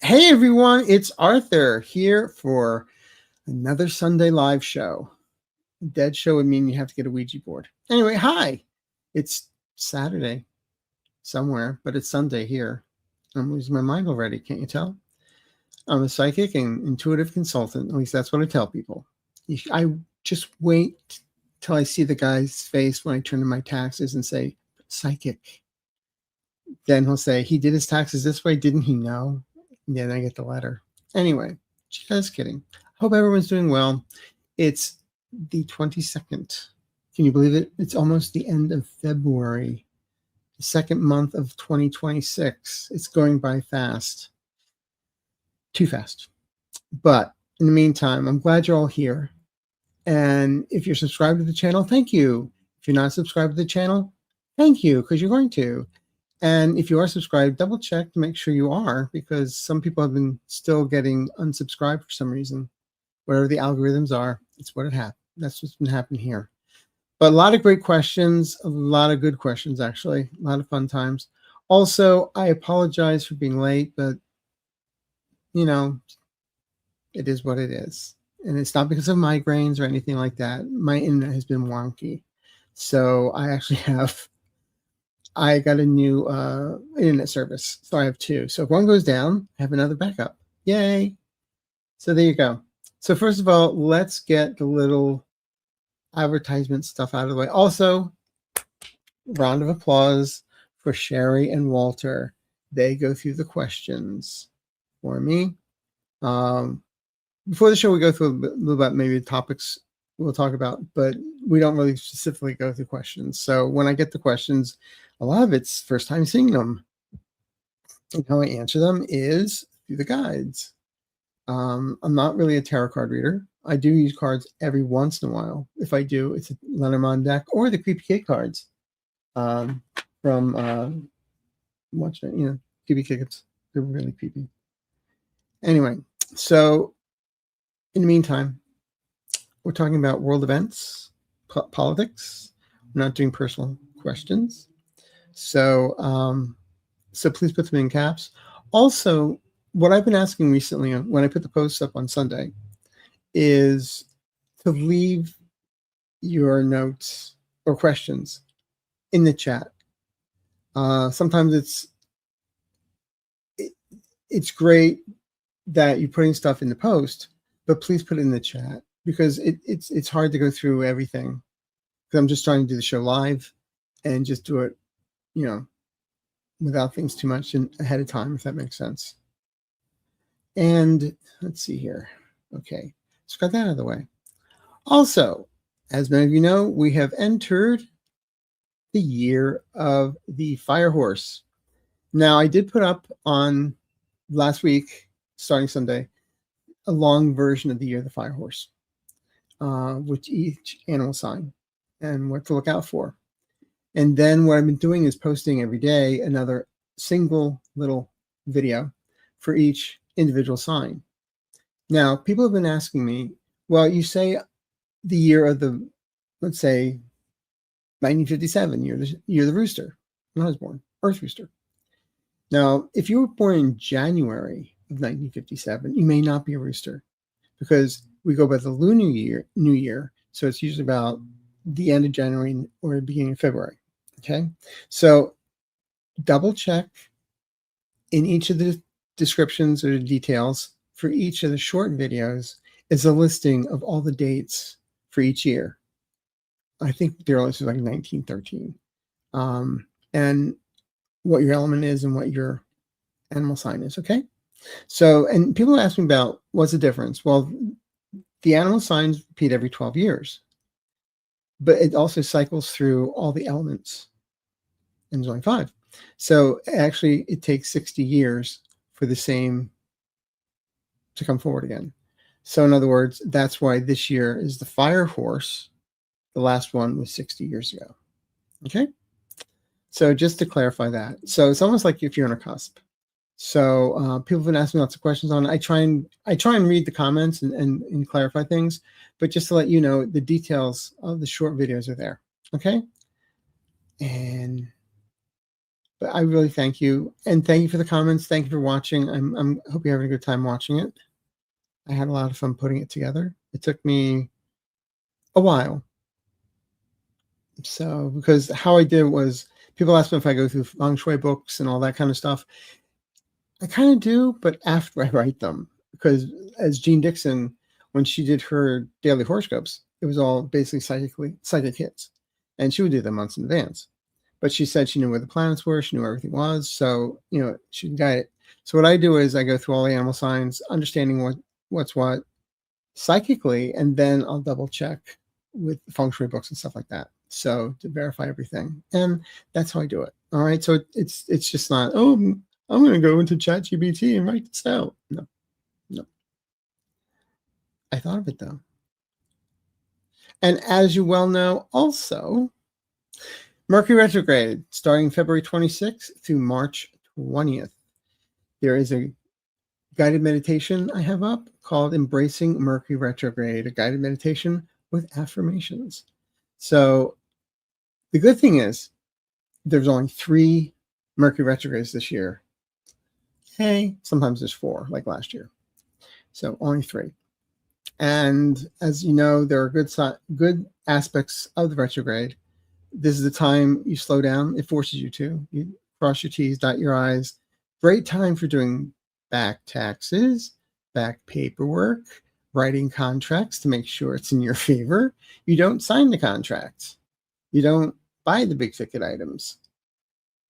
Hey everyone, it's Arthur here for another Sunday live show. A dead show would mean you have to get a Ouija board. Anyway, hi. It's Saturday somewhere, but it's Sunday here. I'm losing my mind already, can't you tell? I'm a psychic and intuitive consultant. At least that's what I tell people. I just wait till I see the guy's face when I turn in my taxes and say, psychic. Then he'll say, he did his taxes this way, didn't he know? And then I get the letter. Anyway, just kidding. Hope everyone's doing well. It's the 22nd. Can you believe it? It's almost the end of February, the second month of 2026. It's going by fast. Too fast. But in the meantime, I'm glad you're all here. And if you're subscribed to the channel, thank you. If you're not subscribed to the channel, thank you, because you're going to. And if you are subscribed, double check to make sure you are, because some people have been still getting unsubscribed for some reason. Whatever the algorithms are, it's what it happened. That's what's been happening here. But a lot of great questions, a lot of good questions, actually. A lot of fun times. Also, I apologize for being late, but, you know, it is what it is. And it's not because of migraines or anything like that. My internet has been wonky. So I actually I got a new internet service, so I have two. So if one goes down, I have another backup. Yay! So there you go. So first of all, let's get the little advertisement stuff out of the way. Also, round of applause for Sherry and Walter. They go through the questions for me. Before the show, we go through a little about maybe the topics we'll talk about, but we don't really specifically go through questions. So when I get the questions, a lot of it's first time seeing them. And how I answer them is through the guides. I'm not really a tarot card reader. I do use cards every once in a while. If I do, it's a Lenormand deck or the Creepy Kid cards from watch it, Creepy Kids. They're really creepy. Anyway, so in the meantime, we're talking about world events, politics. We're not doing personal questions. So, so please put them in caps. Also, what I've been asking recently when I put the posts up on Sunday is to leave your notes or questions in the chat. Sometimes it's great that you're putting stuff in the post, but please put it in the chat because it's hard to go through everything. Because I'm just trying to do the show live and just do it, without things too much ahead of time, if that makes sense. And let's see here. Okay, so got that out of the way. Also, as many of you know, we have entered the year of the Fire Horse. Now, I did put up on last week, starting Sunday, a long version of the year of the Fire Horse, with each animal sign and what to look out for. And then what I've been doing is posting every day another single little video for each individual sign. Now, people have been asking me, well, you say the year of the, let's say, 1957, year of the rooster. When I was born, Earth Rooster. Now, if you were born in January of 1957, you may not be a rooster because we go by the lunar year, New Year. So it's usually about the end of January or the beginning of February. Okay, so double check in each of the descriptions or the details for each of the short videos is a listing of all the dates for each year. I think the earliest is like 1913, and what your element is and what your animal sign is. Okay, so and people ask me about what's the difference. Well, the animal signs repeat every 12 years. But it also cycles through all the elements, and there's only 5. So actually, it takes 60 years for the same to come forward again. So in other words, that's why this year is the Fire Horse. The last one was 60 years ago. Okay? So just to clarify that. So it's almost like if you're on a cusp. So people have been asking lots of questions on it. I try and read the comments and clarify things, but just to let you know, the details of the short videos are there. Okay. But But I really thank you. And thank you for the comments. Thank you for watching. I'm hope you're having a good time watching it. I had a lot of fun putting it together. It took me a while. So, because how I did it was, people ask me if I go through feng shui books and all that kind of stuff. I kind of do, but after I write them. Because as Jean Dixon, when she did her daily horoscopes, it was all basically psychic hits. And she would do them months in advance. But she said she knew where the planets were. She knew where everything was. So, she can guide it. So what I do is I go through all the animal signs, understanding what's what psychically, and then I'll double check with feng shui books and stuff like that. So to verify everything. And that's how I do it. All right. So it's just not, oh, I'm going to go into ChatGPT and write this out. No. I thought of it though. And as you well know, also, Mercury retrograde starting February 26th through March 20th. There is a guided meditation I have up called Embracing Mercury Retrograde, a guided meditation with affirmations. So the good thing is there's only 3 Mercury retrogrades this year. Hey, sometimes there's 4, like last year. So only 3. And as you know, there are good aspects of the retrograde. This is the time you slow down. It forces you to. You cross your T's, dot your I's. Great time for doing back taxes, back paperwork, writing contracts to make sure it's in your favor. You don't sign the contracts. You don't buy the big ticket items.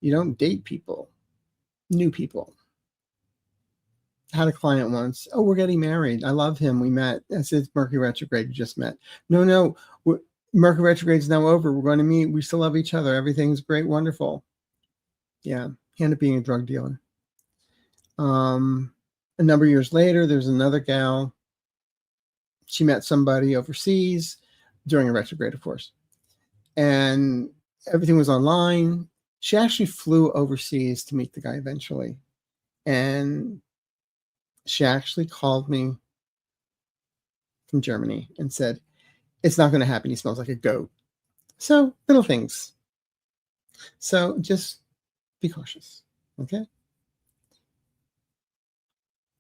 You don't date people, new people. Had a client once, oh, we're getting married. I love him. We met. I said, Mercury retrograde, you just met. No, Mercury retrograde is now over. We're going to meet. We still love each other. Everything's great, wonderful. Yeah, he ended up being a drug dealer. A number of years later, there's another gal. She met somebody overseas during a retrograde, of course. And everything was online. She actually flew overseas to meet the guy eventually. And she actually called me from Germany and said, it's not going to happen. He smells like a goat. So little things. So just be cautious. Okay.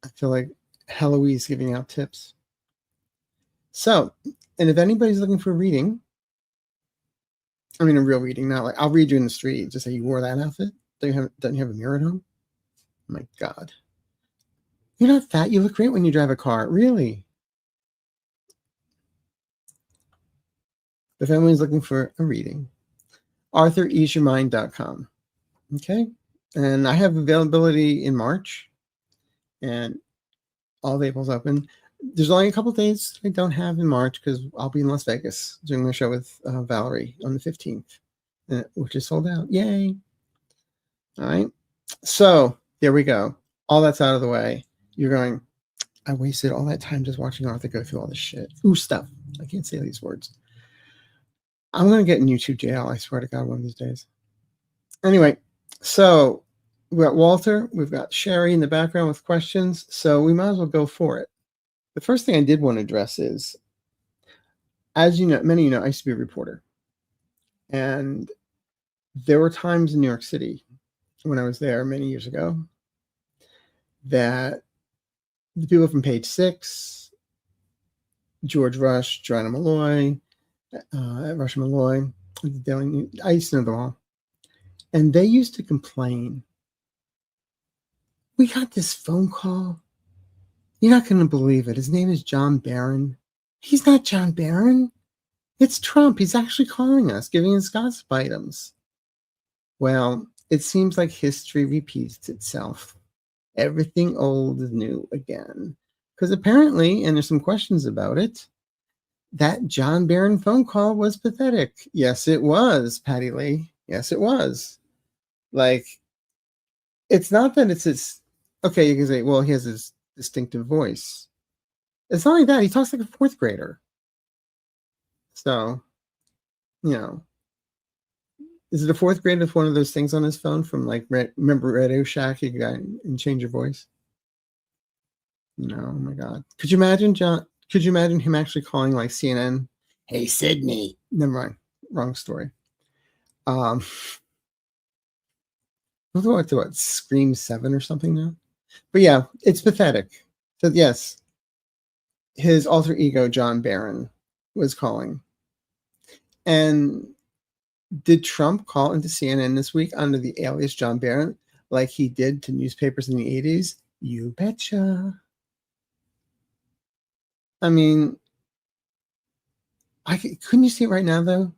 I feel like Heloise giving out tips. So, and if anybody's looking for a reading, I mean a real reading, not like I'll read you in the street, just say you wore that outfit. Don't you have a mirror at home? Oh my God. You're not fat. You look great when you drive a car. Really? If anyone's looking for a reading, ArthurEaseYourMind.com. Okay. And I have availability in March and all the April's open. There's only a couple of days I don't have in March because I'll be in Las Vegas doing my show with Valerie on the 15th, which is sold out. Yay. All right. So there we go. All that's out of the way. You're going, I wasted all that time just watching Arthur go through all this shit. Ooh, stuff. I can't say these words. I'm going to get in YouTube jail. I swear to God, one of these days. Anyway, so we've got Walter. We've got Sherry in the background with questions. So we might as well go for it. The first thing I did want to address is, as you know, many of you know, I used to be a reporter. And there were times in New York City when I was there many years ago that the people from Page 6, George Rush, Joanna Malloy, Russia Malloy, the Daily News, I used to know them all. And they used to complain. We got this phone call. You're not going to believe it. His name is John Barron. He's not John Barron. It's Trump. He's actually calling us, giving us gossip items. Well, it seems like history repeats itself. Everything old is new again. Because apparently, and there's some questions about it, that John Barron phone call was pathetic. Yes, it was, Patty Lee. Yes, it was. Like, it's not that it's his, okay, you can say, well, he has his distinctive voice. It's not like that. He talks like a 4th grader. So, you know, is it a 4th grader with one of those things on his phone from like, remember Radio Shack? You got and change your voice. No, oh my God. Could you imagine Could you imagine him actually calling like CNN? Hey, Sydney. Never mind. Wrong story. what, Scream 7 or something now? But yeah, it's pathetic. So yes, his alter ego, John Barron, was calling. And did Trump call into CNN this week under the alias John Barron like he did to newspapers in the 80s? You betcha. I mean, couldn't you see it right now, though?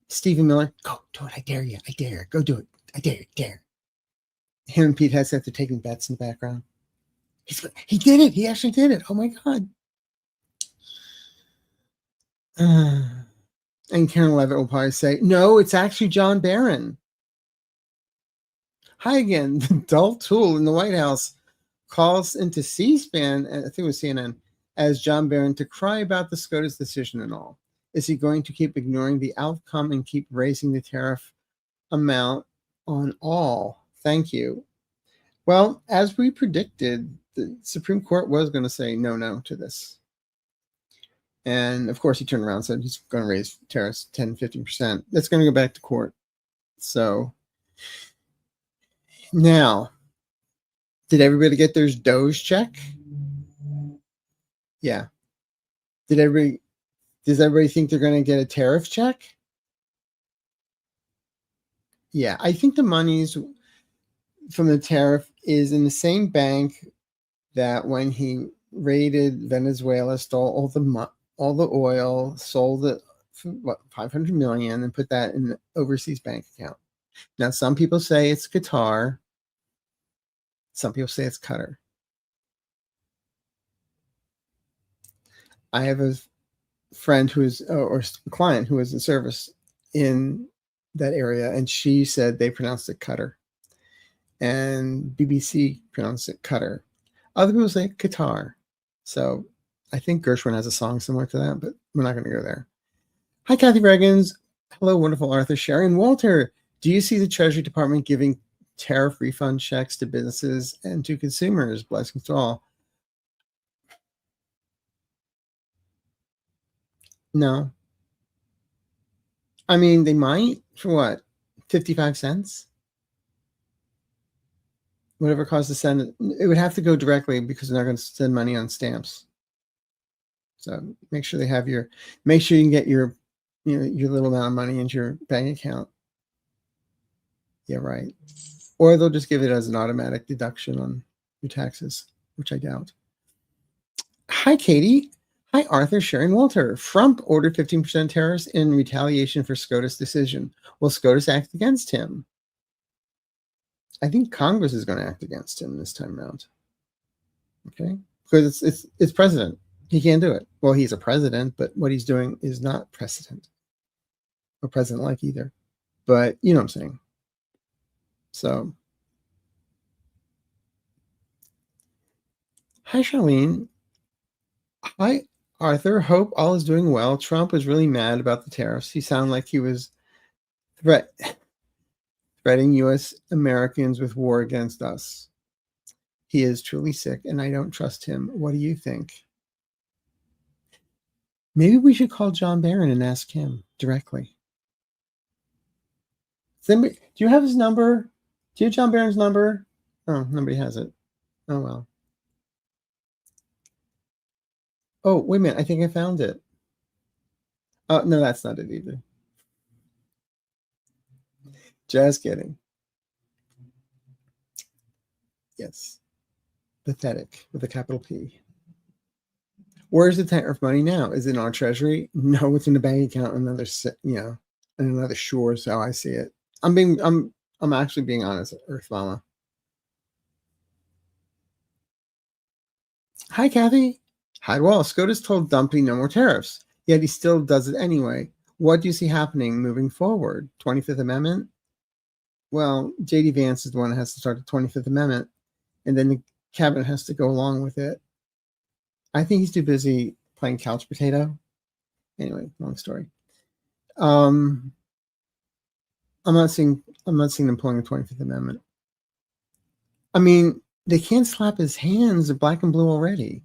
Stephen Miller, go do it. I dare you. I dare. Go do it. I dare you. Dare. Him and Pete Hegseth are taking bets in the background. He did it. He actually did it. Oh, my God. And Karen Levitt will probably say, no, it's actually John Barron. Hi again. The dull tool in the White House calls into C-SPAN, I think it was CNN, as John Barron to cry about the SCOTUS decision and all. Is he going to keep ignoring the outcome and keep raising the tariff amount on all? Thank you. Well, as we predicted, the Supreme Court was going to say no to this. And of course, he turned around and said he's going to raise tariffs 10, 15%. That's going to go back to court. So now, did everybody get their Doge check? Yeah. Does everybody think they're going to get a tariff check? Yeah, I think the monies from the tariff is in the same bank that when he raided Venezuela, stole all the oil, sold it for what, 500 million, and put that in the overseas bank account. Now, some people say it's Qatar. Some people say it's Qatar. I have a friend who is, or a client who is in service in that area, and she said they pronounced it Qatar, and BBC pronounced it Qatar. Other people say Qatar. So I think Gershwin has a song similar to that, but we're not going to go there. Hi, Kathy Reagans. Hello, wonderful Arthur, Sharon, Walter. Do you see the Treasury Department giving tariff refund checks to businesses and to consumers? Blessings to all. No. I mean, they might. For what? 55 cents? Whatever it costs to send it. It would have to go directly because they're not going to send money on stamps. So make sure you can get your little amount of money into your bank account. Yeah, right. Or they'll just give it as an automatic deduction on your taxes, which I doubt. Hi, Katie. Hi, Arthur, Sharon, Walter. Trump ordered 15% tariffs in retaliation for SCOTUS decision. Will SCOTUS act against him? I think Congress is going to act against him this time around. Okay, because it's president. He can't do it. Well, he's a president, but what he's doing is not precedent or president-like either. But you know what I'm saying. So, hi, Charlene. Hi, Arthur. Hope all is doing well. Trump was really mad about the tariffs. He sounded like he was threatening U.S. Americans with war against us. He is truly sick, and I don't trust him. What do you think? Maybe we should call John Barron and ask him directly. Do you have his number? Do you have John Barron's number? Oh, nobody has it. Oh, well. Oh, wait a minute. I think I found it. Oh, no, that's not it either. Just kidding. Yes. Pathetic with a capital P. Where's the tariff money now? Is it in our treasury? No, it's in the bank account. Another shore. So I see it. I'm actually being honest, Earth Mama. Hi, Kathy. Hi, well, SCOTUS told Dumpy no more tariffs, yet he still does it anyway. What do you see happening moving forward? 25th Amendment? Well, J.D. Vance is the one that has to start the 25th Amendment, and then the cabinet has to go along with it. I think he's too busy playing couch potato. Anyway, long story. I'm not seeing them pulling the 25th Amendment. I mean, they can't slap his hands. They're black and blue already.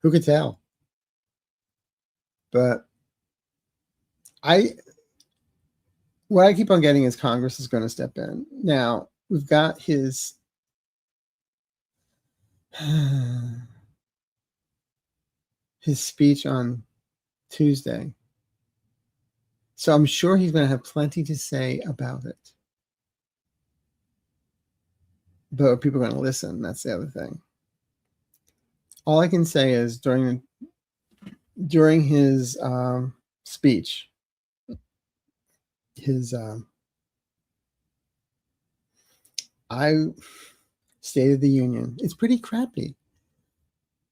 Who could tell? But what I keep on getting is Congress is going to step in. Now, we've got his speech on Tuesday. So I'm sure he's going to have plenty to say about it. But are people going to listen? That's the other thing. All I can say is during his speech, his State of the Union, it's pretty crappy.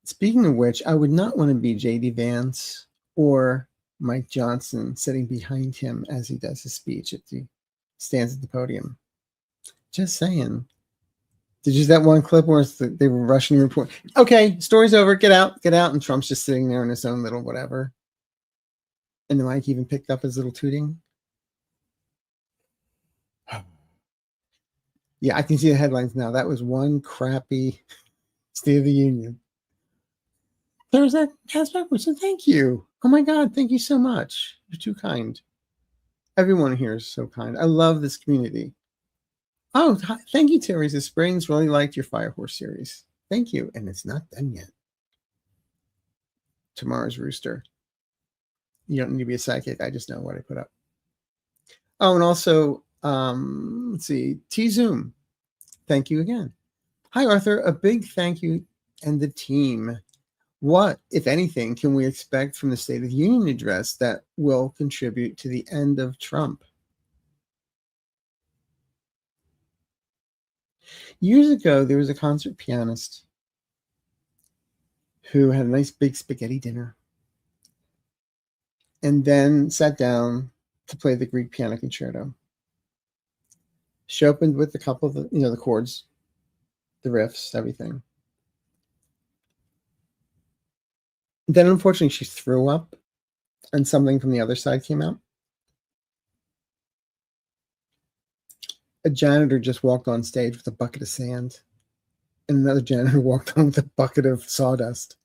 Speaking of which, I would not want to be J.D. Vance or Mike Johnson sitting behind him as he does his speech stands at the podium. Just saying. Did you see that one clip where they were rushing the report? Okay, story's over. Get out. And Trump's just sitting there in his own little whatever. And the mic even picked up his little tooting. Yeah, I can see the headlines now. That was one crappy State of the Union. There's that aspect, which said, thank you. Oh my God, thank you so much. You're too kind. Everyone here is so kind. I love this community. Oh, thank you, Teresa Springs. Really liked your Firehorse series. Thank you. And it's not done yet. Tomorrow's Rooster. You don't need to be a psychic. I just know what I put up. Oh, and also, let's see. T-Zoom. Thank you again. Hi, Arthur. A big thank you and the team. What, if anything, can we expect from the State of the Union address that will contribute to the end of Trump? Years ago, there was a concert pianist who had a nice big spaghetti dinner and then sat down to play the Greek piano concerto. She opened with a couple of the chords, the riffs, everything. Then, unfortunately, she threw up and something from the other side came out. A janitor just walked on stage with a bucket of sand, and another janitor walked on with a bucket of sawdust.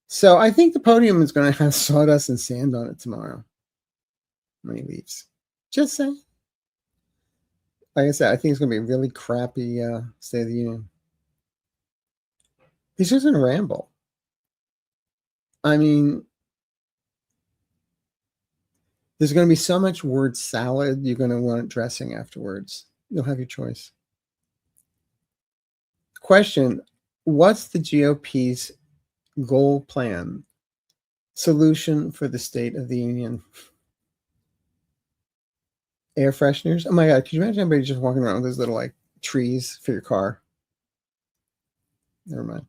So I think the podium is going to have sawdust and sand on it tomorrow when he leaves. Just saying. Like I said, I think it's going to be a really crappy State of the Union. He's just going to ramble. I mean, there's going to be so much word salad, you're going to want dressing afterwards. You'll have your choice. Question, what's the GOP's goal plan? Solution for the State of the Union? Air fresheners? Oh my God, could you imagine everybody just walking around with those little trees for your car? Never mind.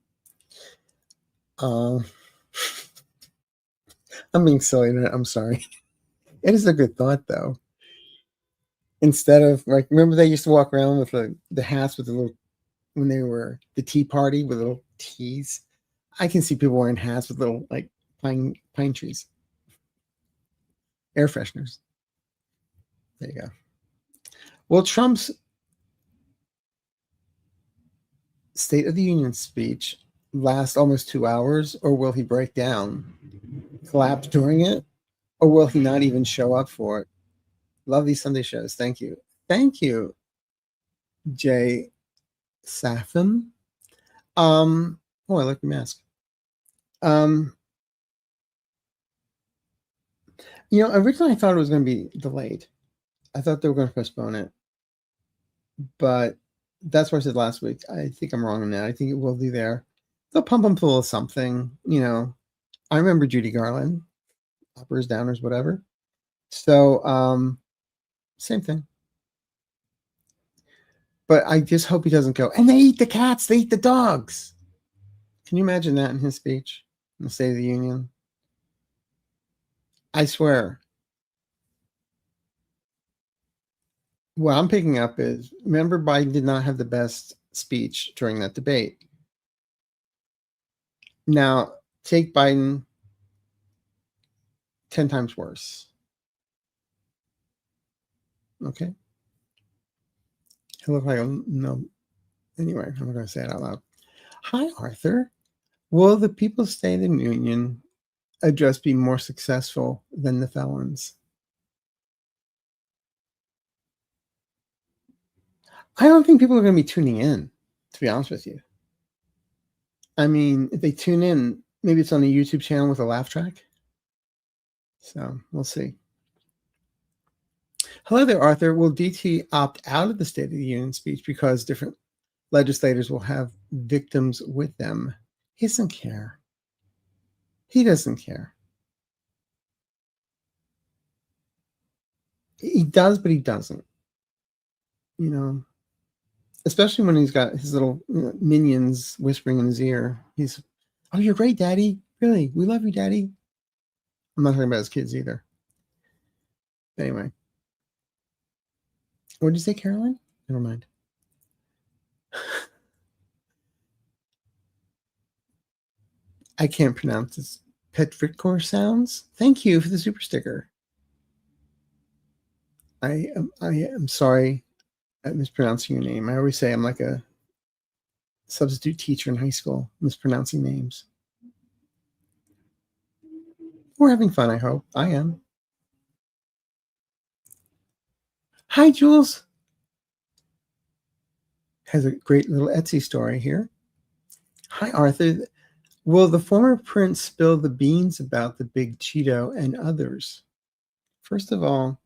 I'm being silly. I'm sorry. It is a good thought, though. Instead of remember they used to walk around with the hats with the little, when they were the tea party with little teas. I can see people wearing hats with little pine trees. Air fresheners. There you go. Will Trump's State of the Union speech last almost 2 hours, or will he break down, collapse during it, or will he not even show up for it? Love these Sunday shows. Thank you. Thank you, Jay Safin. Oh, I like your mask. Originally I thought it was going to be delayed. I thought they were going to postpone it. But that's what I said last week. I think I'm wrong on that. I think it will be there. They'll pump them full of something. I remember Judy Garland, uppers, downers, whatever. So, same thing. But I just hope he doesn't go, and they eat the cats, they eat the dogs. Can you imagine that in his speech in the State of the Union? I swear. What I'm picking up is, remember, Biden did not have the best speech during that debate. Now, take Biden 10 times worse. Okay? He'll look like no. Anyway, I'm not going to say it out loud. Hi, Arthur. Will the People's State of the Union address be more successful than the felons? I don't think people are going to be tuning in, to be honest with you. I mean, if they tune in, maybe it's on a YouTube channel with a laugh track. So we'll see. Hello there, Arthur. Will DT opt out of the State of the Union speech because different legislators will have victims with them? He doesn't care. He doesn't care. He does, but he doesn't. You know, especially when he's got his little minions whispering in his ear. He's, oh, you're great, Daddy. Really, we love you, Daddy. I'm not talking about his kids either. Anyway. What did you say, Caroline? Never mind. I can't pronounce this. Petrichor sounds. Thank you for the super sticker. I am sorry at mispronouncing your name. I always say I'm like a substitute teacher in high school, mispronouncing names. We're having fun, I hope. I am. Hi, Jules. Has a great little Etsy story here. Hi, Arthur. Will the former prince spill the beans about the big Cheeto and others? First of all,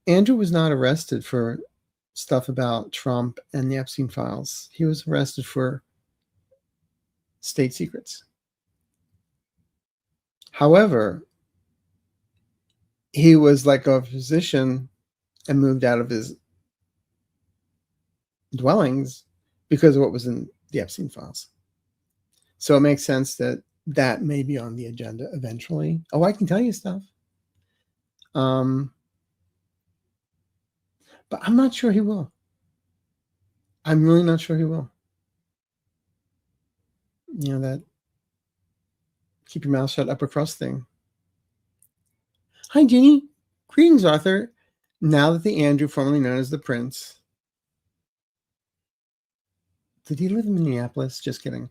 Andrew was not arrested for stuff about Trump and the Epstein files. He was arrested for state secrets. However, he was like a physician and moved out of his dwellings because of what was in the Epstein files. So it makes sense that that may be on the agenda eventually. Oh, I can tell you stuff. But I'm not sure he will. I'm really not sure he will. You know, that keep your mouth shut upper crust thing. Hi, Jeannie. Greetings, Arthur. Now that the Andrew, formerly known as the Prince, did he live in Minneapolis? Just kidding.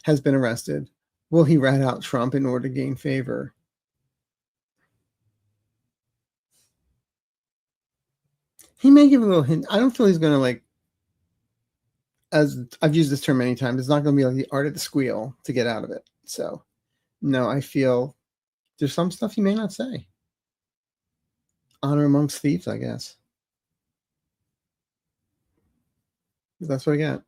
Has been arrested. Will he rat out Trump in order to gain favor? He may give a little hint. I don't feel he's going to, like, as I've used this term many times, it's not going to be like the art of the squeal to get out of it. So, no, I feel there's some stuff he may not say. Honor amongst thieves, I guess. That's what I got.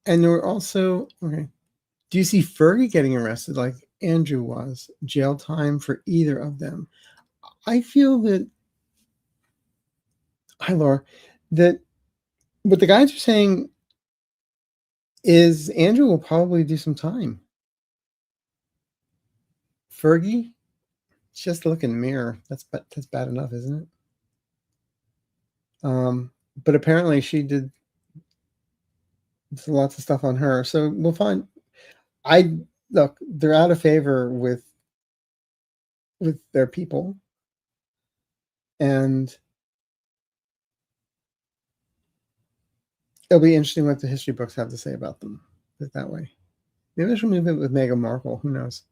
And there were also, okay, do you see Fergie getting arrested like Andrew was? Jail time for either of them. I feel that, hi, Laura, that what the guys are saying is Andrew will probably do some time. Fergie, just look in the mirror. That's bad enough, isn't it? But apparently she did lots of stuff on her. So we'll find. Look, they're out of favor with their people, and it'll be interesting what the history books have to say about them. Put it that way. Maybe I should move it with Meghan Markle. Who knows?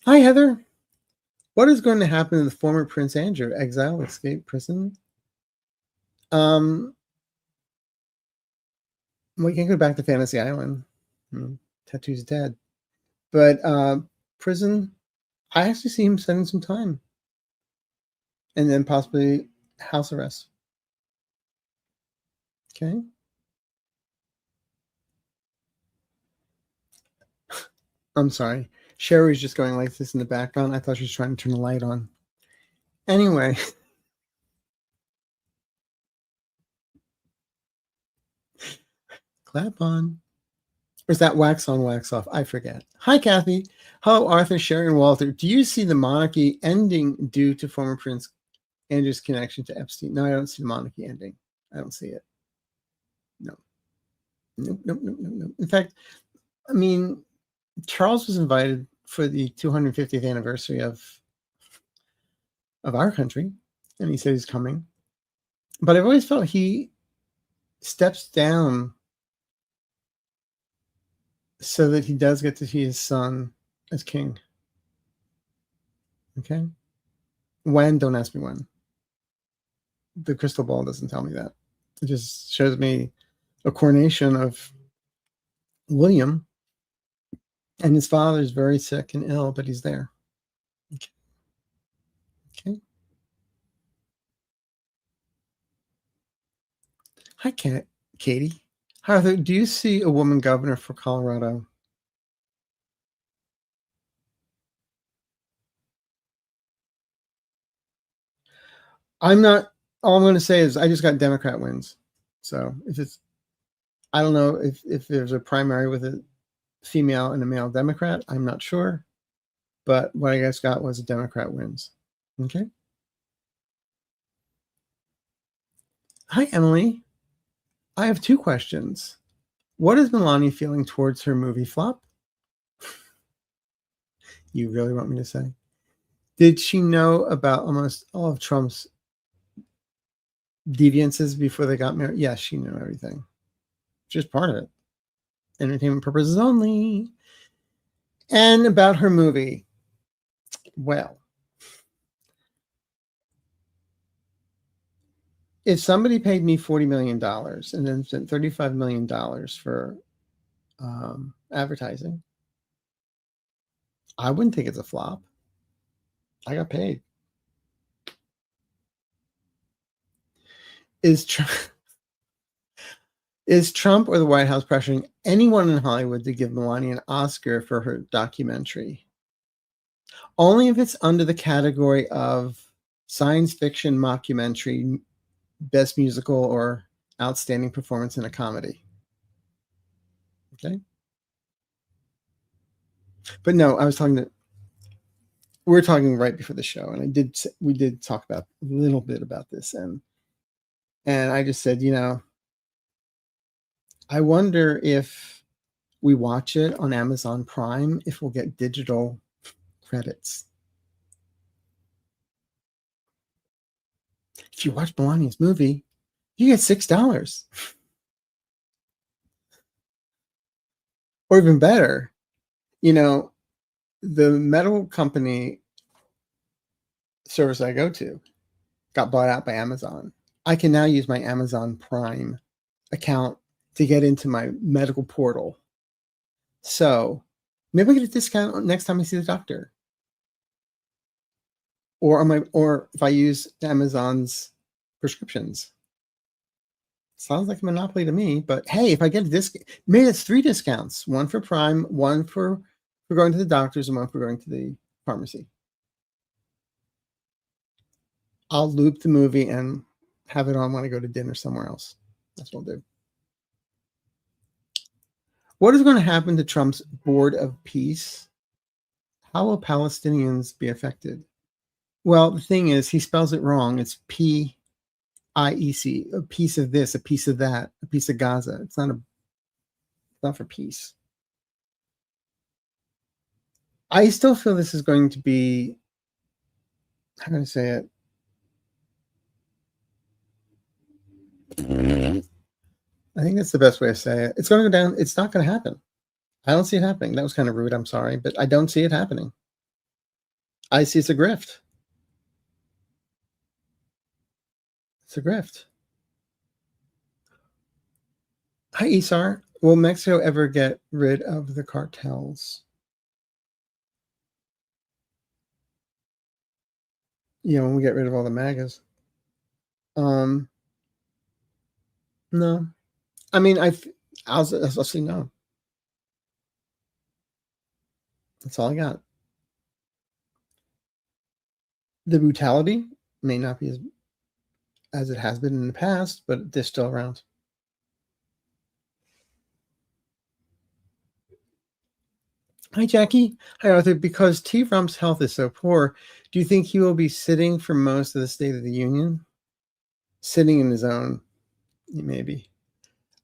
Hi, Heather. What is going to happen to the former Prince Andrew? Exile, escape, prison? Well, you can't go back to Fantasy Island. Tattoo's dead. But prison, I actually see him spending some time. And then possibly house arrest. Okay. I'm sorry. Sherry's just going like this in the background. I thought she was trying to turn the light on. Anyway. Clap on. Or is that wax on, wax off? I forget. Hi, Kathy. Hello, Arthur, Sherry, and Walter. Do you see the monarchy ending due to former Prince Andrew's connection to Epstein? No, I don't see the monarchy ending. I don't see it. No. Nope. In fact, I mean, Charles was invited for the 250th anniversary of our country, and he said he's coming. But I've always felt he steps down so that he does get to see his son as king. Okay. When? Don't ask me when. The crystal ball doesn't tell me that. It just shows me a coronation of William, and his father is very sick and ill, but he's there. Okay. Okay. Hi, Katie. Arthur, do you see a woman governor for Colorado? I'm not. All I'm going to say is I just got Democrat wins. So if it's, I don't know if there's a primary with a female and a male Democrat. I'm not sure, but what I guess got was a Democrat wins. Okay. Hi, Emily. I have two questions. What is Melania feeling towards her movie flop? You really want me to say? Did she know about almost all of Trump's deviances before they got married? Yes, she knew everything. Just part of it. Entertainment purposes only. And about her movie. Well, if somebody paid me $40 million and then spent $35 million for advertising, I wouldn't think it's a flop. I got paid. Is Trump or the White House pressuring anyone in Hollywood to give Melania an Oscar for her documentary? Only if it's under the category of science fiction mockumentary, best musical, or outstanding performance in a comedy. Okay. But no, we were talking right before the show, and we did talk about a little bit about this, and I just said, I wonder if we watch it on Amazon Prime, if we'll get digital credits. If you watch Melania's movie, you get $6. Or even better, the medical company service I go to got bought out by Amazon. I can now use my Amazon Prime account to get into my medical portal. So maybe I get a discount next time I see the doctor. Or if I use Amazon's prescriptions. Sounds like a monopoly to me, but hey, if I get a discount, maybe it's 3 discounts, one for Prime, one for going to the doctors, and one for going to the pharmacy. I'll loop the movie and have it on when I go to dinner somewhere else. That's what I'll do. What is going to happen to Trump's Board of Peace? How will Palestinians be affected? Well, the thing is, he spells it wrong. It's PIEC, a piece of this, a piece of that, a piece of Gaza. It's not for peace. I still feel this is going to be, how can I say it? I think that's the best way to say it. It's going to go down. It's not going to happen. I don't see it happening. That was kind of rude. I'm sorry, but I don't see it happening. I see it's a grift. It's a grift. Hi, Isar. Will Mexico ever get rid of the cartels? When we get rid of all the MAGAs. No. I mean, I'll say no. That's all I got. The brutality may not be as it has been in the past, but they're still around. Hi, Jackie. Hi, Arthur. Because T. Rump's health is so poor, do you think he will be sitting for most of the State of the Union? Sitting in his own, maybe.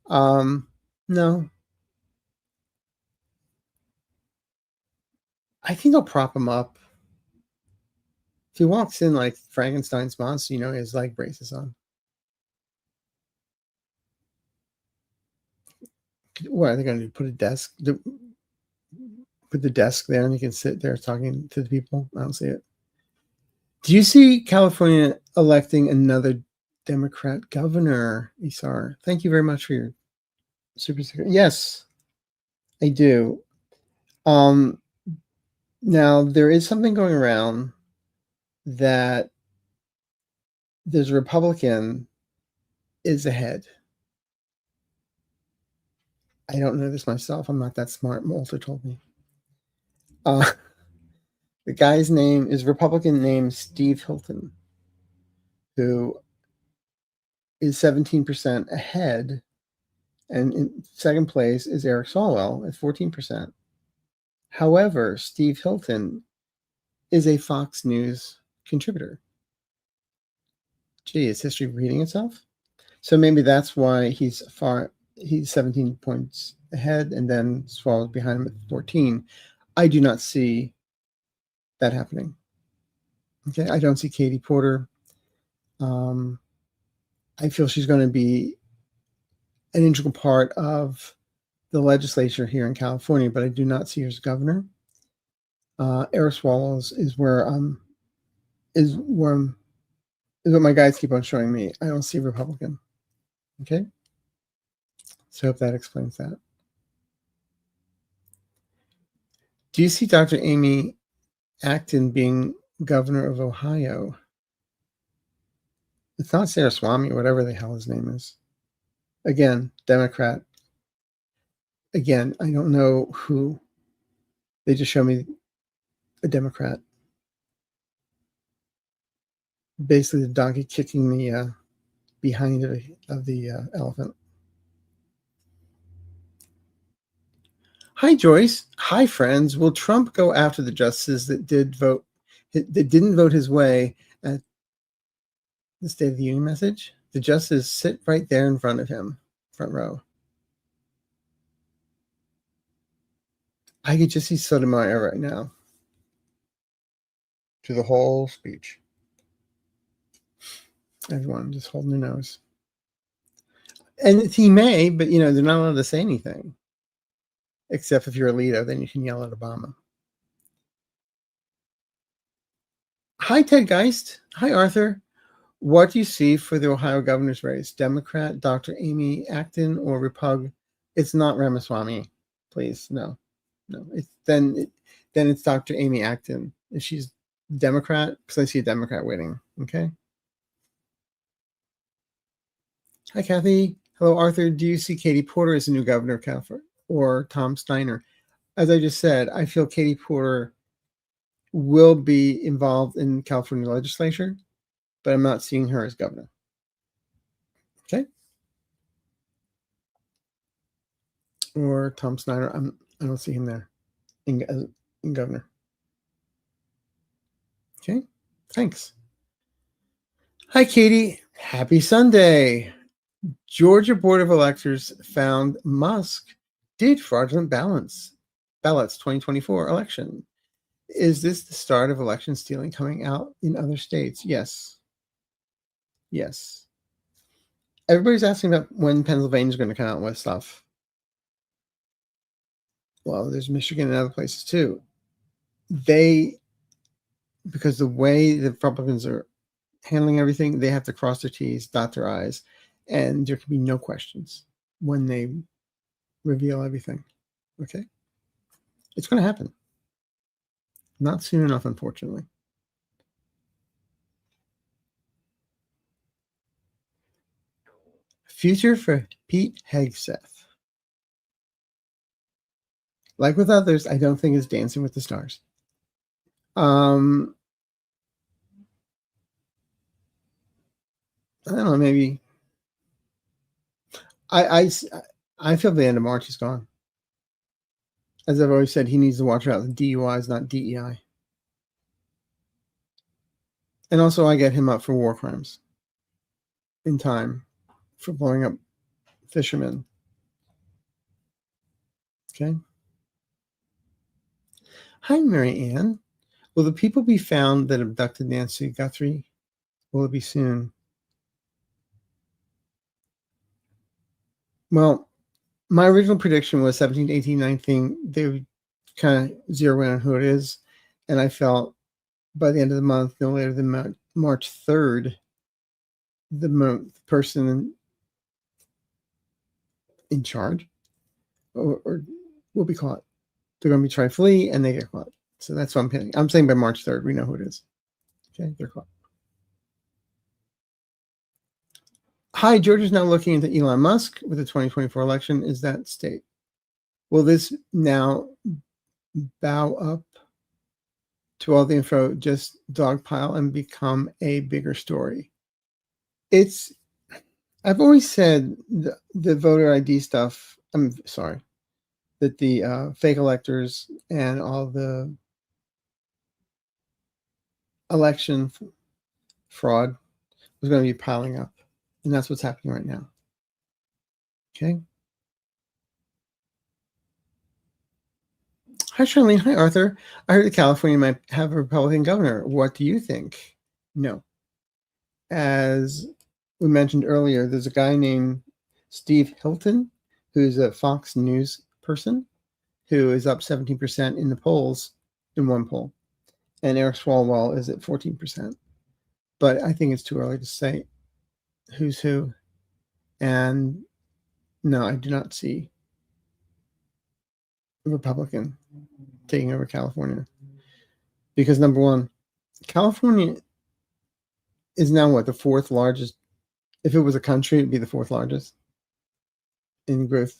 No. I think they'll prop him up. If he walks in like Frankenstein's monster, he has leg braces on. What are they going to do? Put a desk? put the desk there and you can sit there talking to the people. I don't see it. Do you see California electing another Democrat governor, Isar? Thank you very much for your super secret. Yes, I do. Now, there is something going around that there's a Republican is ahead. I don't know this myself. I'm not that smart. Walter told me. The guy's name is Republican named Steve Hilton, who is 17% ahead. And in second place is Eric Swalwell at 14%. However, Steve Hilton is a Fox News contributor. Gee, is history repeating itself? So maybe that's why he's 17 points ahead, and then Swalwell's behind him at 14. I do not see that happening. Okay, I don't see Katie Porter. I feel she's going to be an integral part of the legislature here in California, but I do not see her as governor. Eric Swalwell is what my guys keep on showing me. I don't see Republican. Okay, so I hope that explains that. Do you see Dr. Amy Acton being governor of Ohio? It's not Saraswamy, whatever the hell his name is. Again, Democrat. Again, I don't know who. They just show me a Democrat. Basically, the donkey kicking the behind of the elephant. Hi, Joyce. Hi, friends. Will Trump go after the justices that didn't vote his way at the State of the Union message? The justices sit right there in front of him, front row. I could just see Sotomayor right now through the whole speech. Everyone just holding their nose. And he may, but they're not allowed to say anything. Except if you're a leader, then you can yell at Obama. Hi, Ted Geist. Hi, Arthur. What do you see for the Ohio governor's race? Democrat, Dr. Amy Acton, or Repug? It's not Ramaswamy. Please, no. Then it's Dr. Amy Acton. If she's Democrat, because I see a Democrat winning. Okay. Hi, Kathy. Hello, Arthur. Do you see Katie Porter as the new governor of California or Tom Steiner? As I just said, I feel Katie Porter will be involved in California legislature, but I'm not seeing her as governor. Okay. Or Tom Snyder. I don't see him there in governor. Okay. Thanks. Hi, Katie. Happy Sunday. Georgia Board of Electors found Musk did fraudulent ballots 2024 election. Is this the start of election stealing coming out in other states? Yes. Yes. Everybody's asking about when Pennsylvania's going to come out with stuff. Well, there's Michigan and other places too. Because the way the Republicans are handling everything, they have to cross their T's, dot their I's, and there can be no questions when they reveal everything. Okay? It's going to happen. Not soon enough, unfortunately. Future for Pete Hegseth. Like with others, I don't think it's Dancing with the Stars. I don't know, maybe. I feel the end of March is gone. As I've always said, he needs to watch out. The DUIs, not DEI. And also, I get him up for war crimes in time for blowing up fishermen. Okay. Hi, Mary Ann. Will the people be found that abducted Nancy Guthrie? Will it be soon? Well, my original prediction was 17, 18, 19. They would kind of zero in on who it is. And I felt by the end of the month, no later than March 3rd, the person in charge or will be caught. They're going to be trying to flee and they get caught. So that's what I'm hitting. I'm saying by March 3rd, we know who it is. Okay, they're caught. Hi, Georgia's now looking into Elon Musk with the 2024 election. Is that state? Will this now bow up to all the info, just dogpile and become a bigger story? I've always said the voter ID stuff, I'm sorry, that the fake electors and all the election fraud was going to be piling up. And that's what's happening right now. Okay. Hi, Charlene. Hi, Arthur. I heard that California might have a Republican governor. What do you think? No. As we mentioned earlier, there's a guy named Steve Hilton, who's a Fox News person, who is up 17% in the polls, in one poll. And Eric Swalwell is at 14%. But I think it's too early to say who's who. And no, I do not see a Republican taking over California. Because number one, California is now what, the fourth largest? If it was a country, it'd be the fourth largest in growth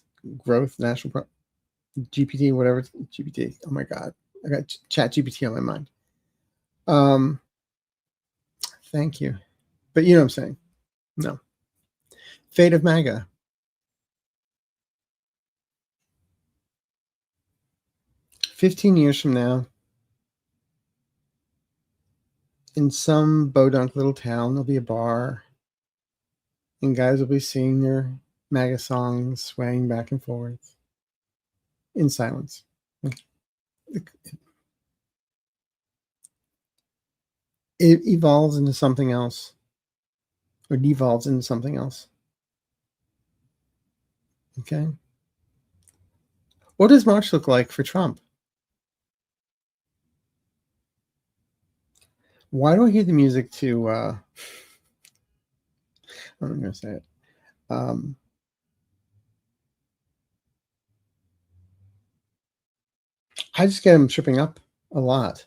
national GPT, whatever. GPT. Oh my God, I got Chat GPT on my mind. Thank you, but you know what I'm saying. No. Fate of MAGA. "15 years from now, in some bodunk little town, there'll be a bar, and guys will be singing their MAGA songs, swaying back and forth in silence. It evolves into something else, or devolves into something else. Okay. What does March look like for Trump? Why do I hear the music to, I'm not going to say it. I just get him tripping up a lot,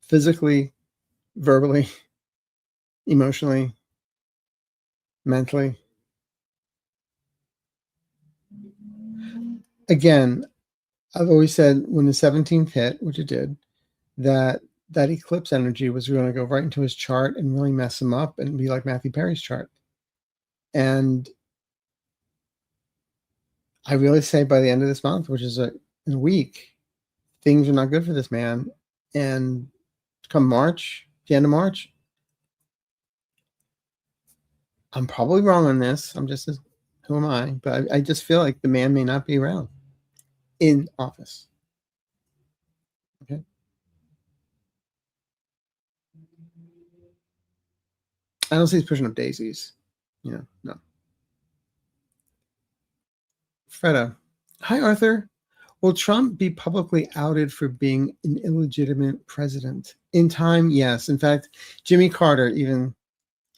physically, verbally, emotionally, mentally. Again, I've always said when the 17th hit, which it did, that eclipse energy was going to go right into his chart and really mess him up and be like Matthew Perry's chart. And I really say by the end of this month, which is in a week, things are not good for this man. And come March, the end of March, I'm probably wrong on this. Who am I? But I just feel like the man may not be around in office. Okay. I don't see he's pushing up daisies. No. Freda. Hi, Arthur. Will Trump be publicly outed for being an illegitimate president? In time, yes. In fact, Jimmy Carter even,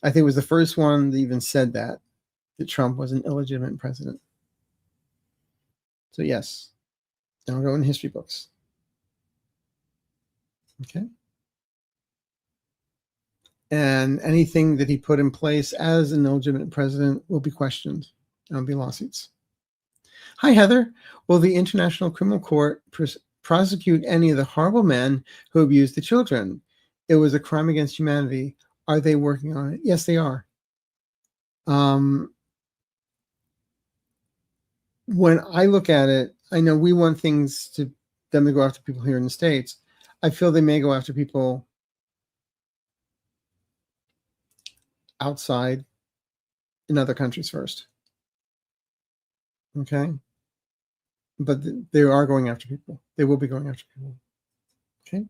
I think, was the first one that even said that Trump was an illegitimate president. So yes, and I'll go in history books. Okay. And anything that he put in place as an illegitimate president will be questioned. There'll be lawsuits. Hi, Heather. Will the International Criminal Court prosecute any of the horrible men who abused the children? It was a crime against humanity. Are they working on it? Yes, they are. When I look at it, I know we want them to go after people here in the States. I feel they may go after people outside in other countries first. Okay. But they are going after people. They will be going after people. Okay.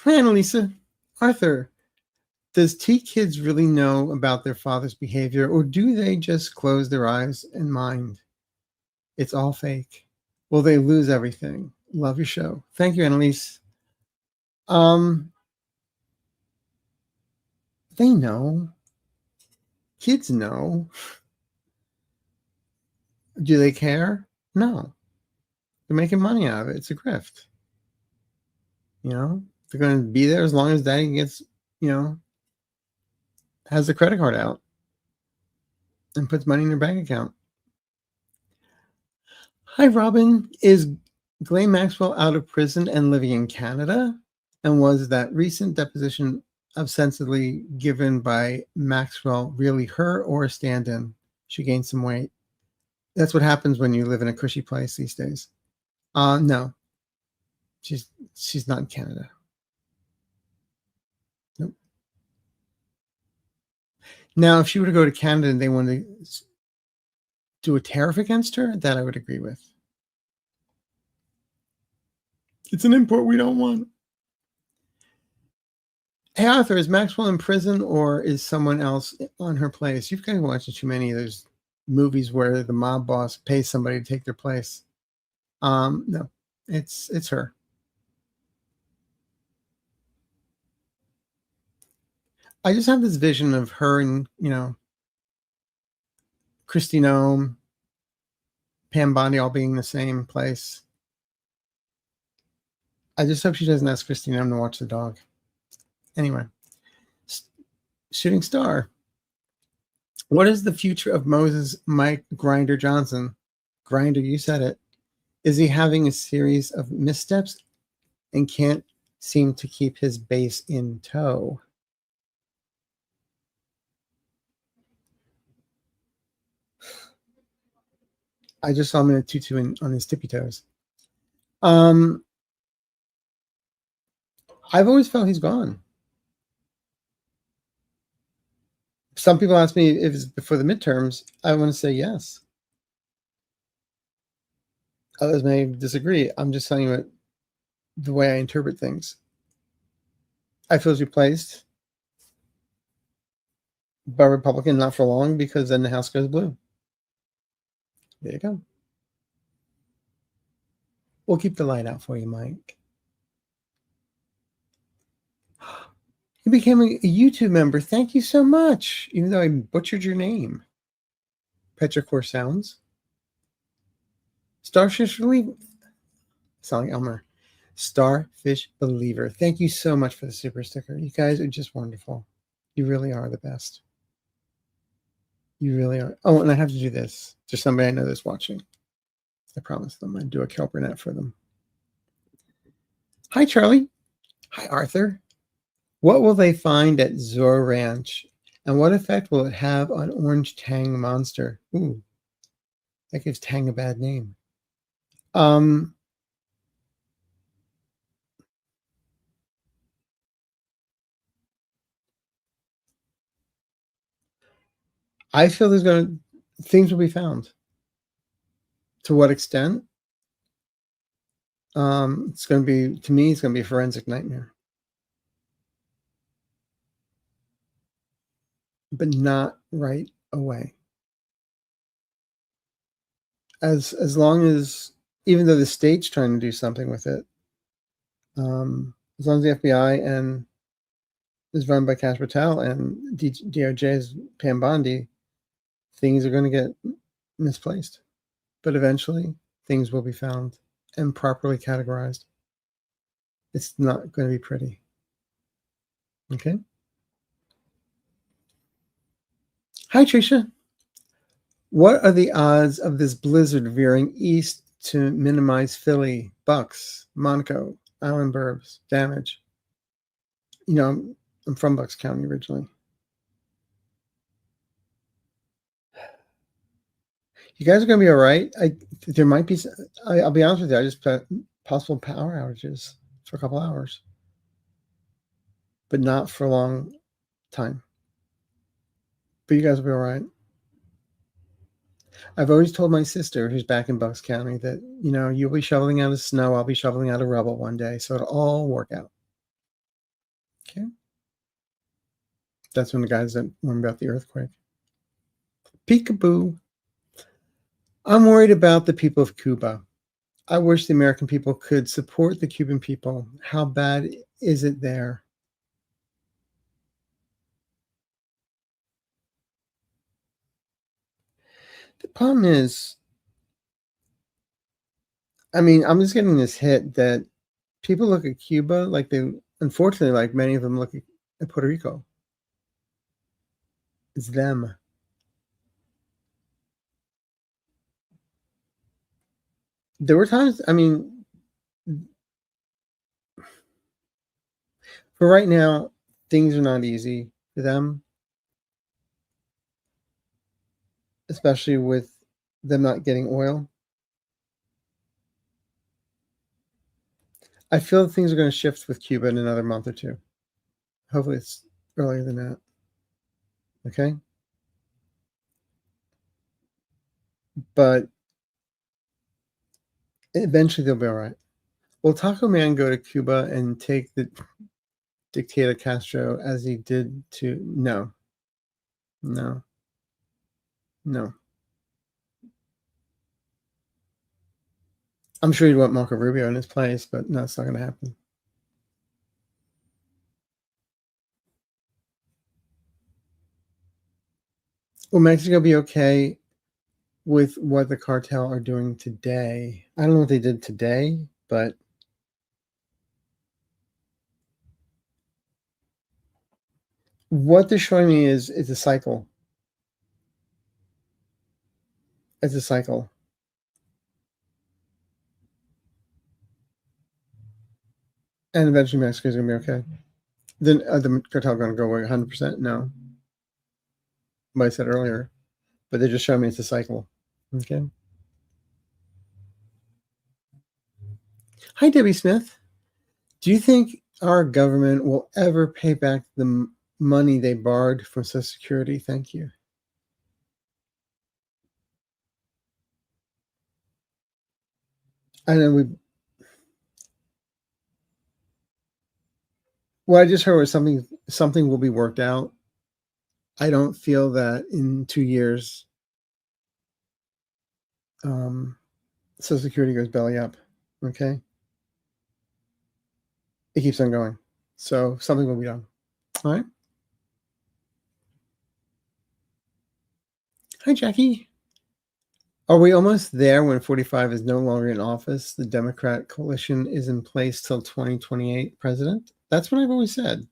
Hi, Annalisa. Arthur, does T-kids really know about their father's behavior, or do they just close their eyes and mind? It's all fake. Will they lose everything? Love your show. Thank you, Annalise. They know. Kids know. Do they care? No. They're making money out of it. It's a grift. You know, they're going to be there as long as daddy gets, you know, has the credit card out and puts money in their bank account. Hi, Robin. Is Ghislaine Maxwell out of prison and living in Canada? And was that recent deposition ostensibly given by Maxwell really her or a stand-in? She gained some weight. That's what happens when you live in a cushy place these days. No. She's not in Canada. Nope. Now, if she were to go to Canada and they wanted to do a tariff against her, that I would agree with. It's an import we don't want. Hey, Arthur, is Maxwell in prison or is someone else on her place? You've kind of watched too many of those movies where the mob boss pays somebody to take their place. No, it's her. I just have this vision of her and, you know, Kristi Noem, Pam Bondi all being in the same place. I just hope she doesn't ask Kristi Noem to watch the dog. Anyway, Shooting Star. What is the future of Moses Mike Grinder Johnson? Grinder, you said it. Is he having a series of missteps and can't seem to keep his base in tow? I just saw him in a tutu on his tippy toes. I've always felt he's gone. Some people ask me if it's before the midterms. I want to say yes. Others may disagree. I'm just telling you the way I interpret things. I feel he's replaced by a Republican, not for long, because then the House goes blue. There you go. We'll keep the light out for you, Mike. You became a YouTube member. Thank you so much, even though I butchered your name. Petrichor Sounds. Starfish Believer. Sound like Elmer. Starfish Believer. Thank you so much for the super sticker. You guys are just wonderful. You really are the best. You really are. Oh, and I have to do this. There's somebody I know that's watching. I promised them I'd do a Kelpernet for them. Hi, Charlie. Hi, Arthur. What will they find at Zorro Ranch? And what effect will it have on Orange Tang Monster? Ooh, that gives Tang a bad name. I feel things will be found. To what extent? It's going to be, to me, it's going to be a forensic nightmare. But not right away. As long as, even though the state's trying to do something with it, as long as the FBI and is run by Cash Patel and DOJ's Pam Bondi, things are going to get misplaced. But eventually, things will be found and properly categorized. It's not going to be pretty. Okay? Hi, Tricia. What are the odds of this blizzard veering east to minimize Philly, Bucks, Monaco, Island Burbs damage? You know, I'm from Bucks County originally. You guys are going to be all right. There might be, I'll be honest with you, I just put possible power outages for a couple hours, but not for a long time. But you guys will be all right. I've always told my sister, who's back in Bucks County, that, you know, you'll be shoveling out of snow, I'll be shoveling out of rubble one day, so it'll all work out. Okay? That's when the guys that warned about the earthquake. Peekaboo. I'm worried about the people of Cuba. I wish the American people could support the Cuban people. How bad is it there? The problem is, I mean, I'm just getting this hit that people look at Cuba like they, unfortunately, like many of them look at Puerto Rico. It's them. There were times, I mean, for right now, things are not easy for them, especially with them not getting oil. I feel things are going to shift with Cuba in another month or two. Hopefully, it's earlier than that. Okay. But eventually they'll be all right. Will Taco Man go to Cuba and take the dictator Castro as he did to? No, no, no. I'm sure he'd want Marco Rubio in his place, but no, it's not going to happen. Will Mexico be okay with what the cartel are doing today? I don't know what they did today, but what they're showing me is it's a cycle. It's a cycle. And eventually Mexico's going to be okay. Then the cartel going to go away 100%? No. What I said earlier. But they just showing me it's a cycle. Okay. Hi, Debbie Smith. Do you think our government will ever pay back the money they borrowed from Social Security? Thank you. I know what I just heard was something will be worked out. I don't feel that in 2 years, Social Security goes belly up. Okay, it keeps on going, so something will be done. All right. Hi, Jackie. Are we almost there when 45 is no longer in office? The Democrat coalition is in place till 2028 president? That's what I've always said.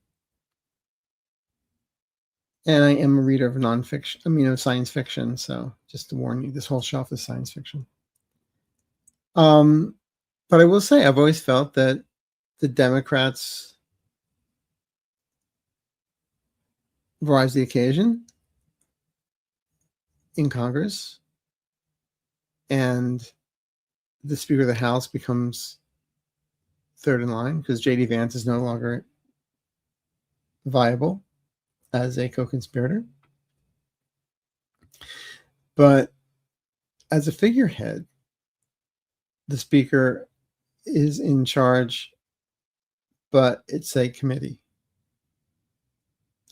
And I am a reader of nonfiction, science fiction. So just to warn you, this whole shelf is science fiction. But I will say, I've always felt that the Democrats rise to the occasion in Congress, and the Speaker of the House becomes third in line because J.D. Vance is no longer viable as a co-conspirator. But as a figurehead, the Speaker is in charge, but it's a committee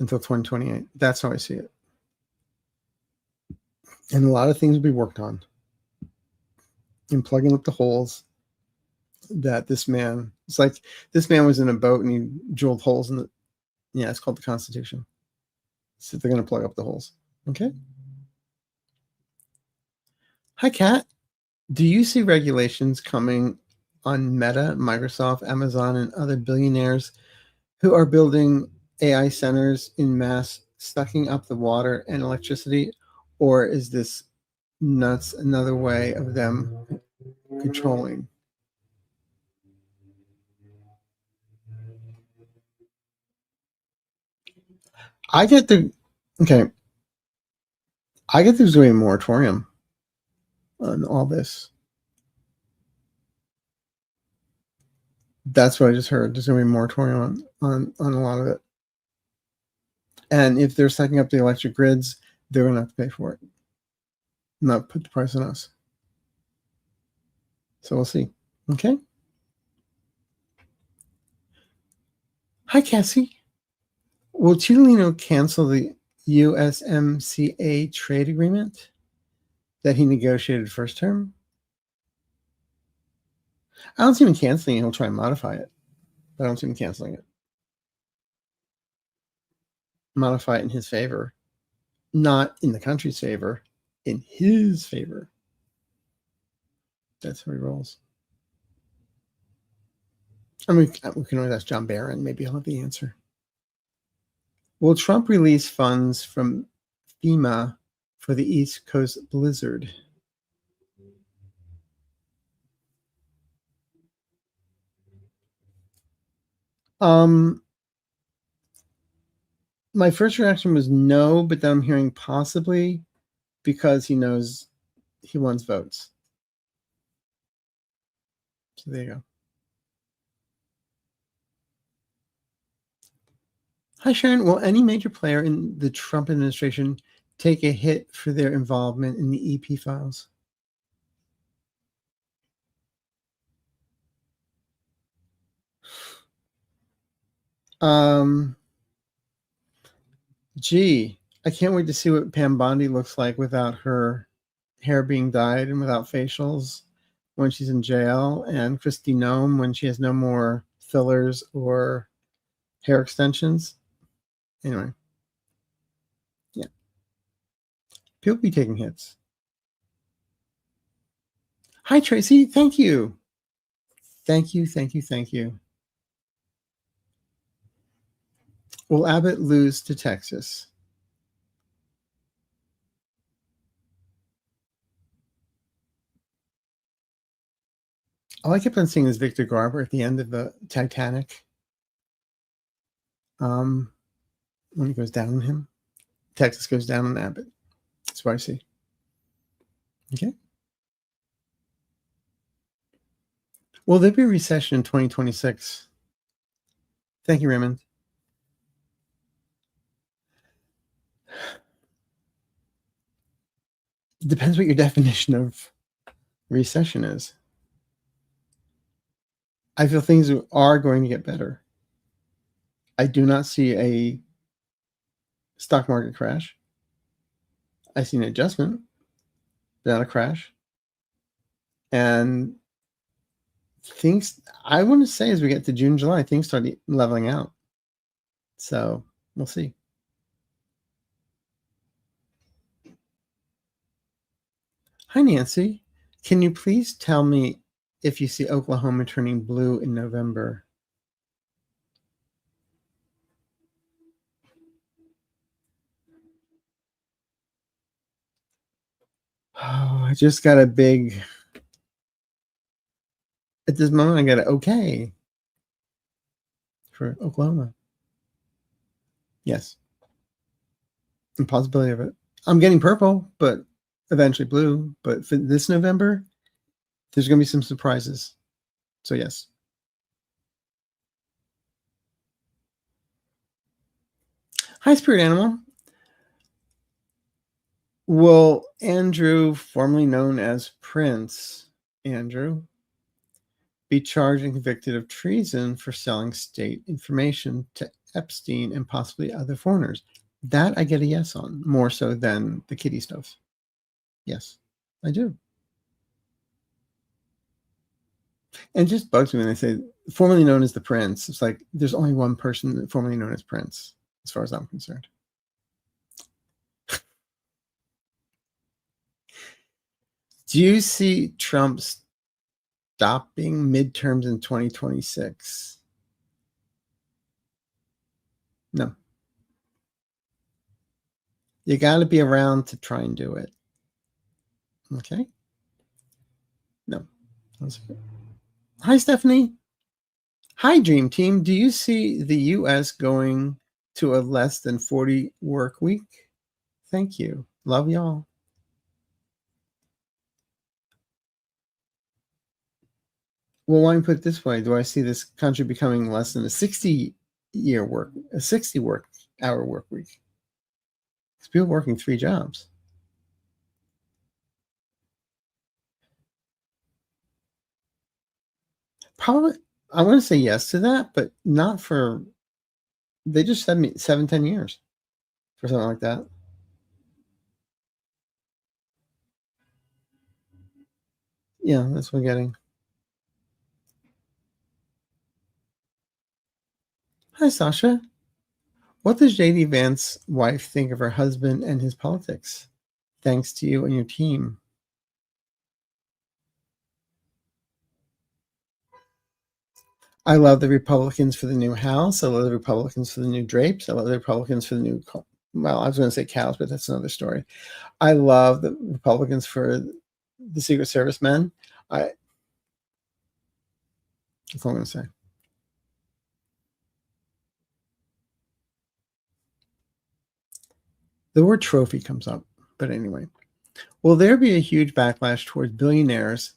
until 2028. That's how I see it. And a lot of things will be worked on in plugging up the holes that this man, it's like this man was in a boat and he drilled holes in the, yeah, it's called the Constitution. So they're going to plug up the holes. Okay. Hi, Kat. Do you see regulations coming on Meta, Microsoft, Amazon, and other billionaires who are building AI centers in mass, sucking up the water and electricity? Or is this nuts another way of them controlling? I get the, okay, I get there's going to be a moratorium on all this. That's what I just heard. There's going to be a moratorium on a lot of it. And if they're setting up the electric grids, they're going to have to pay for it, not put the price on us. So we'll see. Okay. Hi, Cassie. Will Chilino cancel the USMCA trade agreement? that he negotiated first term. I don't see him canceling it. He'll try and modify it, but I don't see him canceling it. Modify it in his favor, not in the country's favor, in his favor. That's how he rolls. I mean, we can always ask John Barron. Maybe he'll have the answer. Will Trump release funds from FEMA for the East Coast blizzard? My first reaction was no, but then I'm hearing possibly because he knows he wants votes. So there you go. Hi, Sharon. Will any major player in the Trump administration take a hit for their involvement in the EP files? Gee, I can't wait to see what Pam Bondi looks like without her hair being dyed and without facials when she's in jail, and Kristi Noem when she has no more fillers or hair extensions. Anyway, yeah. People be taking hits. Hi, Tracy. Thank you. Thank you, thank you, thank you. Will Abbott lose to Texas? All I kept on seeing is Victor Garber at the end of the Titanic. When he goes down on him, Texas goes down on Abbott. That's what I see. Okay. Will there be a recession in 2026? Thank you, Raymond. It depends what your definition of recession is. I feel things are going to get better. I do not see a stock market crash. I see an adjustment, not a crash. And things, I want to say, as we get to June, July, things start leveling out. So we'll see. Hi, Nancy. Can you please tell me if you see Oklahoma turning blue in November? Oh, I just got a big, at this moment, I got an okay for Oklahoma. Yes. The possibility of it. I'm getting purple, but eventually blue. But for this November, there's going to be some surprises. So, yes. Hi, Spirit Animal. Will Andrew, formerly known as Prince Andrew, be charged and convicted of treason for selling state information to Epstein and possibly other foreigners? That I get a yes on, more so than the kitty stuff. Yes, I do. And it just bugs me when they say formerly known as the Prince. It's like there's only one person formerly known as Prince, as far as I'm concerned. Do you see Trump stopping midterms in 2026? No. You got to be around to try and do it. Okay? No. Hi, Stephanie. Hi, Dream Team. Do you see the U.S. going to a less than 40 work week? Thank you. Love y'all. Well, why don't you put it this way? Do I see this country becoming less than a 60-hour work week? Because people working 3 jobs. Probably, I want to say yes to that, but not for, they just said me 7-10 years for something like that. Yeah, that's what I'm getting. Hi, Sasha. What does JD Vance's wife think of her husband and his politics? Thanks to you and your team. I love the Republicans for the new House. I love the Republicans for the new drapes. I love the Republicans for the new, well, I was going to say cows, but that's another story. I love the Republicans for the Secret Service men. That's all I'm going to say. The word trophy comes up, but anyway. Will there be a huge backlash towards billionaires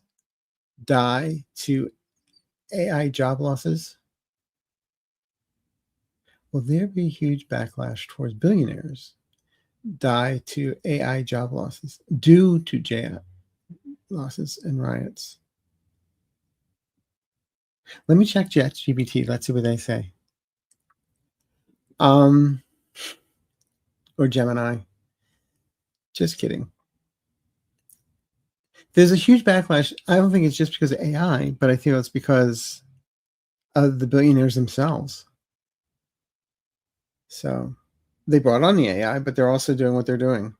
die to AI job losses? Will there be a huge backlash towards billionaires die to AI job losses due to AI losses and riots? Let me check ChatGPT. Let's see what they say. Or Gemini. Just kidding. There's a huge backlash. I don't think it's just because of AI, but I feel it's because of the billionaires themselves. So they brought on the AI, but they're also doing what they're doing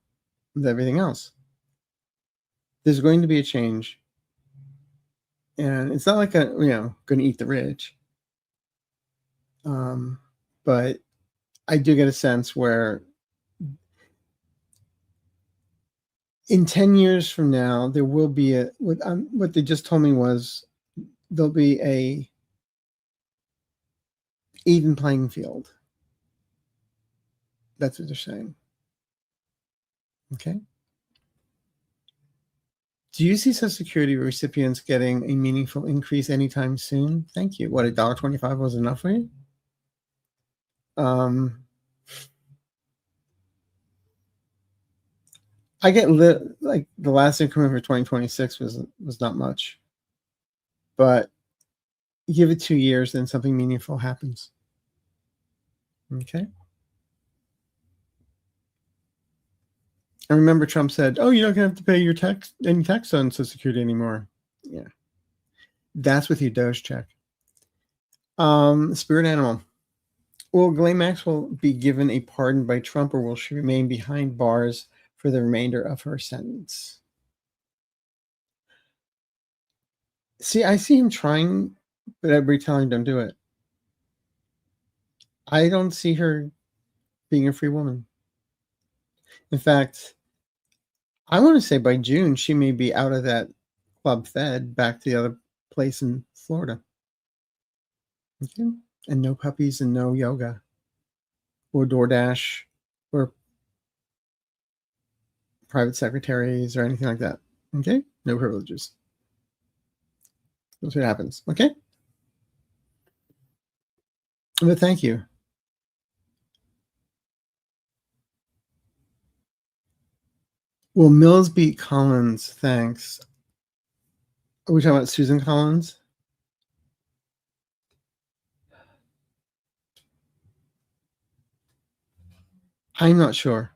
with everything else. There's going to be a change. And it's not like going to eat the rich. But I do get a sense where in 10 years from now, there will be what they just told me was there'll be a even playing field. That's what they're saying. Okay. Do you see Social Security recipients getting a meaningful increase anytime soon? Thank you. What, $1.25 was enough for you? I get like the last increment for 2026 was not much, but give it 2 years, then something meaningful happens. Okay. I remember Trump said, "Oh, you're not gonna have to pay any tax on Social Security anymore." Yeah, that's with your Doge check. Spirit animal. Will Ghislaine Maxwell be given a pardon by Trump, or will she remain behind bars for the remainder of her sentence? See, I see him trying, but everybody telling him don't do it. I don't see her being a free woman. In fact, I want to say by June she may be out of that club fed back to the other place in Florida. Okay, and no puppies and no yoga or DoorDash or private secretaries or anything like that. Okay, no privileges. That's what happens. Okay, but thank you. Will Mills beat Collins? Thanks. Are we talking about Susan Collins? I'm not sure.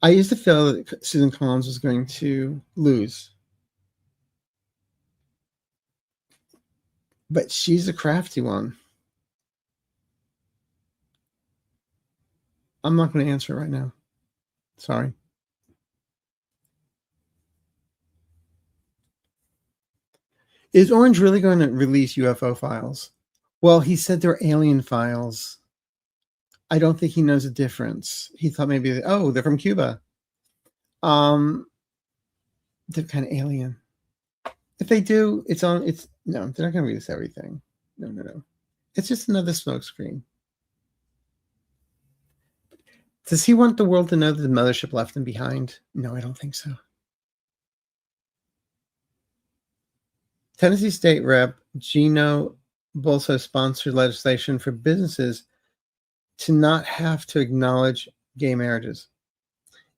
I used to feel that Susan Collins was going to lose, but she's a crafty one. I'm not going to answer right now. Sorry. Is Orange really going to release UFO files? Well, he said they're alien files. I don't think he knows the difference. He thought maybe, they're from Cuba. They're kind of alien. If they do, no, they're not going to release everything. No. It's just another smokescreen. Does he want the world to know that the mothership left him behind? No, I don't think so. Tennessee State Rep Gino Bolso sponsored legislation for businesses to not have to acknowledge gay marriages.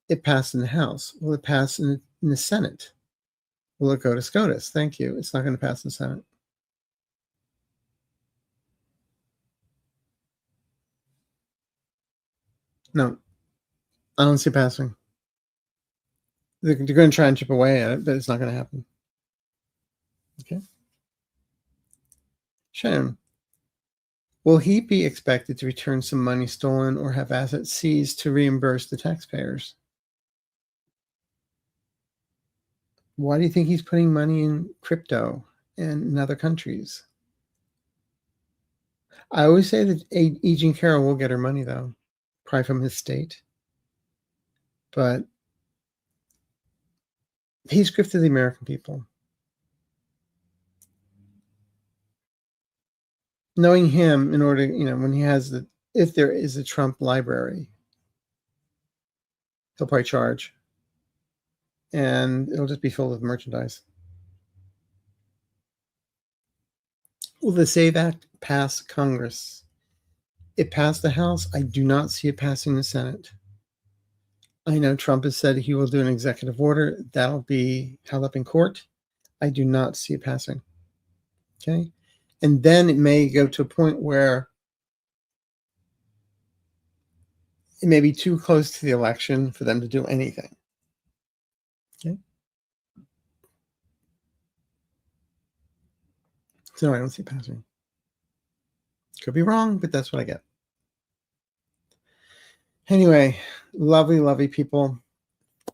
It passed in the House. Will it pass in the Senate? Will it go to SCOTUS? Thank you. It's not going to pass in the Senate. No, I don't see it passing. They're going to try and chip away at it, but it's not going to happen. Shannon, will he be expected to return some money stolen or have assets seized to reimburse the taxpayers? Why do you think he's putting money in crypto and in other countries? I always say that E. Jean Carroll will get her money, though, probably from his state. But he's grifted the American people. Knowing him, in order, when he has if there is a Trump library, he'll probably charge. And it'll just be filled with merchandise. Will the SAVE Act pass Congress? It passed the House. I do not see it passing the Senate. I know Trump has said he will do an executive order. That'll be held up in court. I do not see it passing. Okay? And then it may go to a point where it may be too close to the election for them to do anything. Okay? So I don't see it passing. Could be wrong, but that's what I get. Anyway, lovely, lovely people.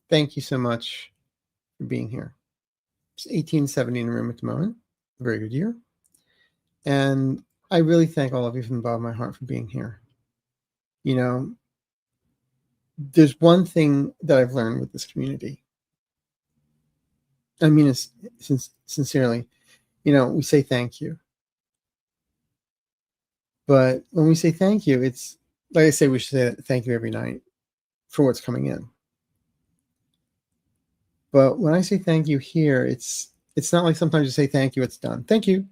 Thank you so much for being here. It's 1870 in the room at the moment. A very good year. And I really thank all of you from the bottom of my heart for being here. There's one thing that I've learned with this community. I mean it sincerely. We say thank you. But when we say thank you, it's like I say, we should say thank you every night for what's coming in. But when I say thank you here, it's not like sometimes you say thank you, it's done. Thank you.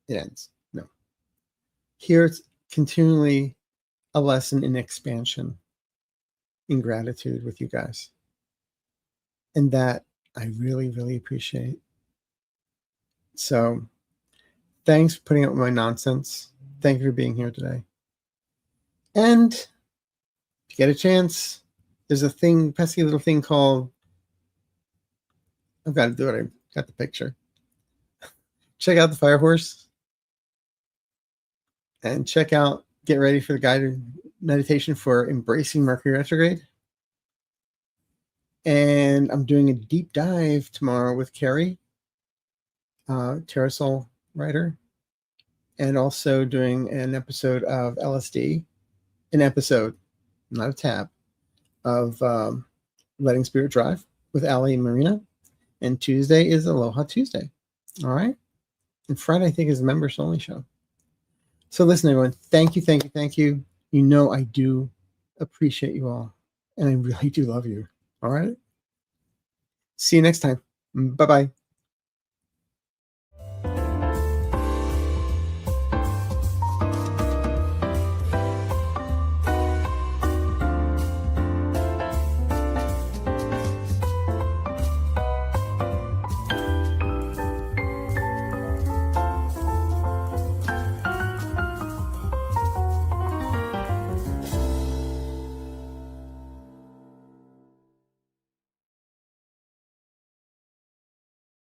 It ends. No. Here it's continually a lesson in expansion, in gratitude with you guys. And that I really, really appreciate. So thanks for putting up with my nonsense. Thank you for being here today. And if you get a chance, there's a pesky little thing called, I've got to do it. I got the picture. Check out the Fire Horse. And get ready for the guided meditation for embracing Mercury retrograde. And I'm doing a deep dive tomorrow with Carrie, Terrasol writer, and also doing an episode of LSD, an episode, not a tab, of Letting Spirit Drive with Allie and Marina. And Tuesday is Aloha Tuesday. All right. And Friday, I think, is a members only show. So listen, everyone, thank you, thank you, thank you. I do appreciate you all. And I really do love you. All right. See you next time. Bye-bye.